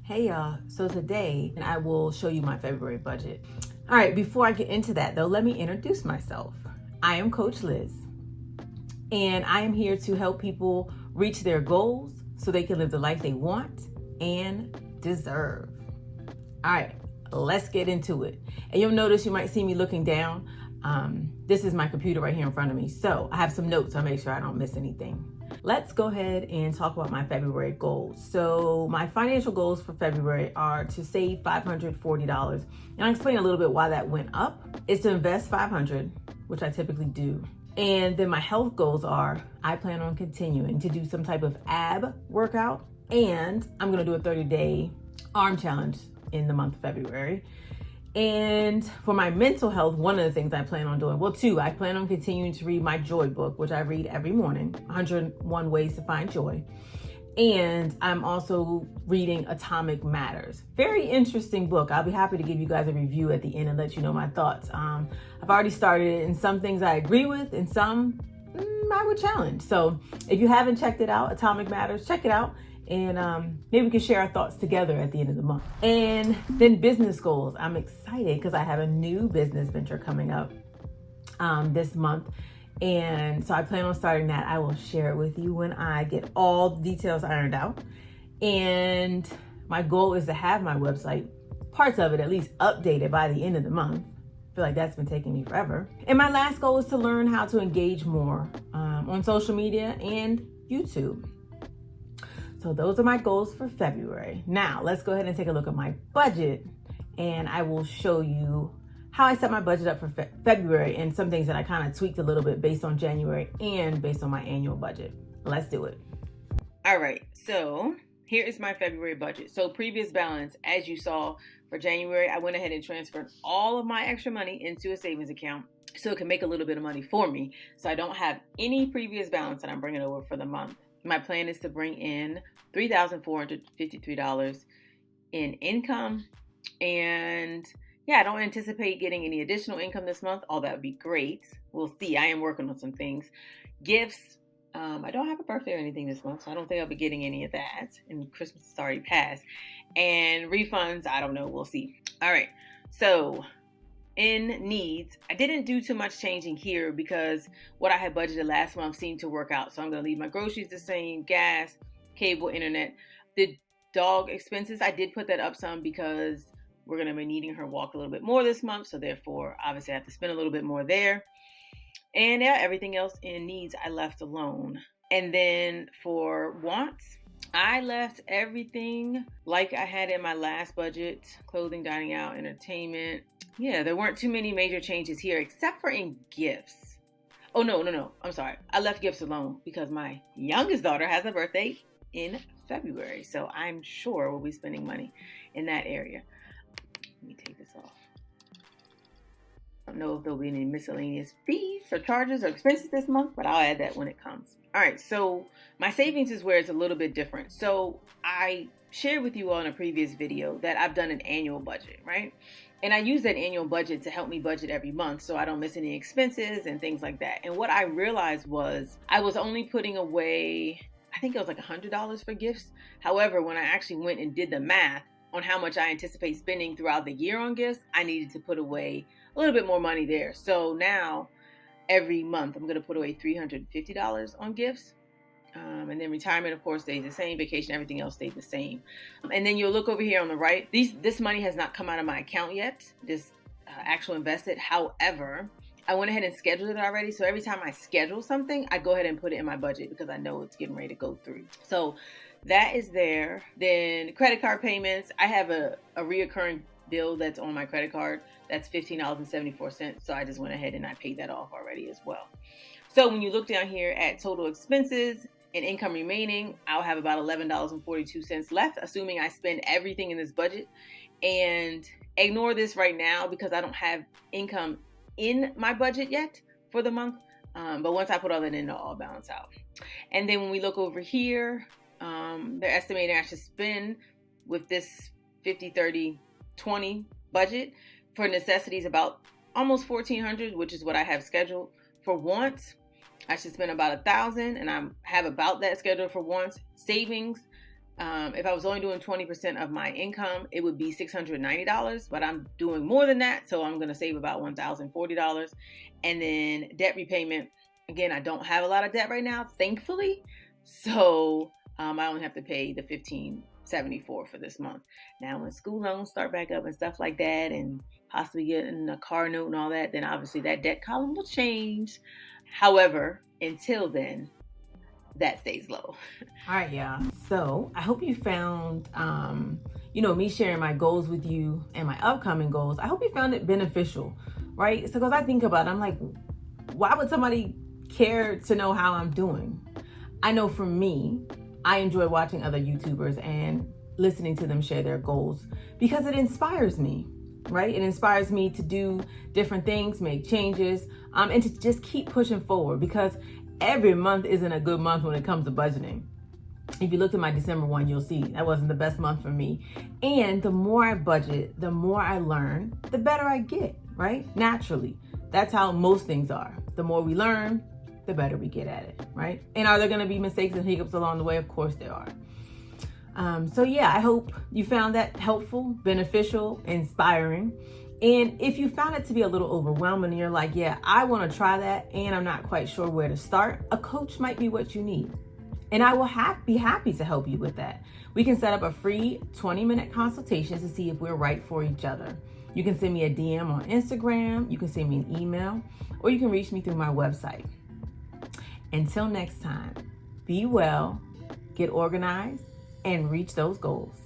Hey y'all, so today I will show you my February budget. All right, before I get into that though, let me introduce myself. I am Coach Liz, and I am here to help people reach their goals so they can live the life they want and deserve. All right, let's get into it. And you'll notice you might see me looking down. This is my computer right here in front of me. So I have some notes, so I make sure I don't miss anything. Let's go ahead and talk about my February goals. So my financial goals for February are to save $540. And I'll explain a little bit why that went up. It's to invest $500, which I typically do. And then my health goals are, I plan on continuing to do some type of ab workout, and I'm gonna do a 30-day arm challenge in the month of February. And for my mental health, one of the things I plan on doing, I plan on continuing to read my joy book, which I read every morning, 101 Ways to Find Joy. And I'm also reading Atomic Matters. Very interesting book. I'll be happy to give you guys a review at the end and let you know my thoughts. I've already started it, and some things I agree with and some I would challenge. So if you haven't checked it out, Atomic Matters, check it out. And maybe we can share our thoughts together at the end of the month. And then business goals. I'm excited because I have a new business venture coming up this month. And so I plan on starting that. I will share it with you when I get all the details ironed out. And my goal is to have my website, parts of it at least, updated by the end of the month. I feel like that's been taking me forever. And my last goal is to learn how to engage more on social media and YouTube. So those are my goals for February. Now let's go ahead and take a look at my budget, and I will show you how I set my budget up for February and some things that I kind of tweaked a little bit based on January and based on my annual budget. Let's do it. All right, so here is my February budget. So previous balance, as you saw for January, I went ahead and transferred all of my extra money into a savings account so it can make a little bit of money for me. So I don't have any previous balance that I'm bringing over for the month. My plan is to bring in $3,453 in income. And I don't anticipate getting any additional income this month. All that would be great. We'll see. I am working on some things. Gifts. I don't have a birthday or anything this month, so I don't think I'll be getting any of that. And Christmas is already passed. And refunds, I don't know. We'll see. All right. So in needs, I didn't do too much changing here because what I had budgeted last month seemed to work out. So I'm going to leave my groceries the same, gas, cable, internet. The dog expenses, I did put that up some because we're going to be needing her walk a little bit more this month. So therefore, obviously I have to spend a little bit more there. And everything else in needs, I left alone. And then for wants, I left everything like I had in my last budget: clothing, dining out, entertainment. There weren't too many major changes here except for in gifts. Oh, no. I'm sorry. I left gifts alone because my youngest daughter has a birthday in February. So I'm sure we'll be spending money in that area. Let me take this off. I don't know if there'll be any miscellaneous fees or charges or expenses this month, but I'll add that when it comes. All right, so my savings is where it's a little bit different. So I shared with you all in a previous video that I've done an annual budget, right? And I use that annual budget to help me budget every month so I don't miss any expenses and things like that. And what I realized was I was only putting away, I think it was like $100 for gifts. However, when I actually went and did the math on how much I anticipate spending throughout the year on gifts, I needed to put away a little bit more money there. So now every month I'm going to put away $350 on gifts. And then retirement, of course, stays the same. Vacation, everything else stays the same. And then you'll look over here on the right. This money has not come out of my account yet, this actual invested. However, I went ahead and scheduled it already. So every time I schedule something, I go ahead and put it in my budget because I know it's getting ready to go through. So that is there. Then credit card payments. I have a reoccurring bill that's on my credit card. That's $15.74. So I just went ahead and I paid that off already as well. So when you look down here at total expenses and income remaining, I'll have about $11.42 left, assuming I spend everything in this budget. And ignore this right now because I don't have income in my budget yet for the month. But once I put all that in, it'll all balance out. And then when we look over here, they're estimating I should spend with this 50-30-20 budget for necessities about almost $1,400, which is what I have scheduled. For wants, I should spend about $1,000, and I have about that scheduled for wants. Savings, If I was only doing 20% of my income, it would be $690, but I'm doing more than that. So I'm going to save about $1,040. And then debt repayment. Again, I don't have a lot of debt right now, thankfully. So I only have to pay the $1,574 for this month. Now, when school loans start back up and stuff like that, and possibly getting a car note and all that, then obviously that debt column will change. However, until then, that stays low. All right, yeah. So I hope you found, me sharing my goals with you and my upcoming goals. I hope you found it beneficial, right? So, because I think about it, I'm like, why would somebody care to know how I'm doing? I know for me, I enjoy watching other YouTubers and listening to them share their goals because it inspires me, right? It inspires me to do different things, make changes, and to just keep pushing forward, because every month isn't a good month when it comes to budgeting. If you look at my December one, you'll see that wasn't the best month for me. And the more I budget, the more I learn, the better I get, right? Naturally. That's how most things are. The more we learn, the better we get at it, right? And are there going to be mistakes and hiccups along the way? Of course there are. So yeah, I hope you found that helpful, beneficial, inspiring. And if you found it to be a little overwhelming and you're like, yeah, I want to try that and I'm not quite sure where to start, a coach might be what you need. And I will be happy to help you with that. We can set up a free 20-minute consultation to see if we're right for each other. You can send me a DM on Instagram, you can send me an email, or you can reach me through my website. Until next time, be well, get organized, and reach those goals.